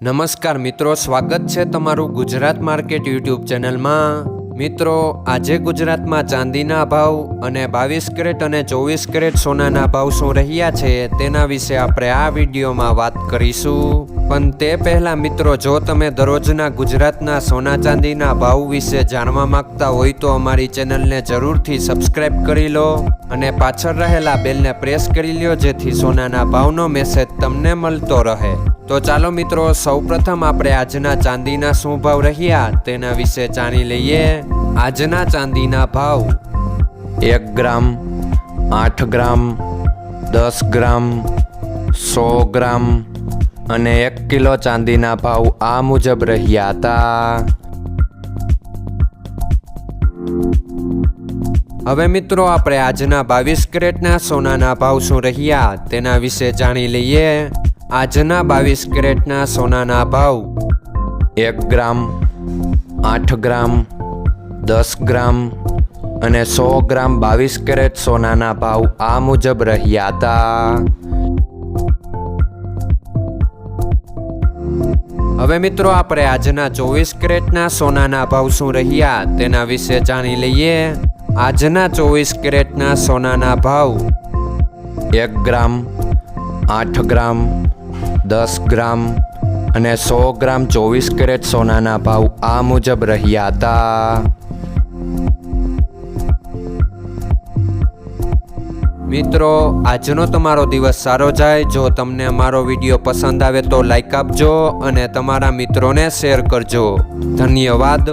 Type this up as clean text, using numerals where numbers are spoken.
નમસ્કાર મિત્રો, સ્વાગત છે તમારું ગુજરાત માર્કેટ યુટ્યુબ ચેનલમાં। મિત્રો, આજે ગુજરાતમાં ચાંદીના ભાવ અને 22 કેરેટ અને 24 કેરેટ સોનાના ભાવ શું રહ્યા છે તેના વિશે આપણે આ વિડીયોમાં વાત કરીશું। પણ તે પહેલાં મિત્રો, જો તમે દરરોજના ગુજરાતના સોના ચાંદીના ભાવ વિશે જાણવા માંગતા હોય તો અમારી ચેનલને જરૂરથી સબસ્ક્રાઈબ કરી લો અને પાછળ રહેલા બેલને પ્રેસ કરી લો, જેથી સોનાના ભાવનો મેસેજ તમને મળતો રહે। તો ચાલો મિત્રો, સૌપ્રથમ આપણે આજના ચાંદીના શું ભાવ રહ્યા તેના વિશે જાણી લઈએ। આજના ચાંદીના ભાવ 1 ગ્રામ, 8 ગ્રામ, 10 ગ્રામ, 100 ગ્રામ અને 1 કિલો ચાંદીના ભાવ આ મુજબ રહ્યા હતા। હવે મિત્રો, આપણે આજના 22 કેરેટના સોનાના ભાવ શું રહ્યા તેના વિશે જાણી લઈએ। આજના 22 કેરેટના સોનાના ભાવ 1 ગ્રામ, 8 ગ્રામ, 10 ગ્રામ અને 100 ગ્રામ 22 કેરેટ સોનાના ભાવ આ મુજબ રહ્યા હતા। હવે મિત્રો, આપણે આજના 24 કેરેટના સોનાના ભાવ શું રહ્યા તેના વિશે જાણી લઈએ। આજના 24 કેરેટના સોનાના ભાવ 1 ગ્રામ, 8 ગ્રામ, 10 ગ્રામ અને 100 ગ્રામ 24 કેરેટ સોનાના ભાવ આ મુજબ રહ્યા હતા। મિત્રો, આજનો તમારો દિવસ સારો જાય। જો તમને અમારો વિડીયો પસંદ આવે તો લાઈક આપજો અને તમારા મિત્રોને શેર કરજો। ધન્યવાદ।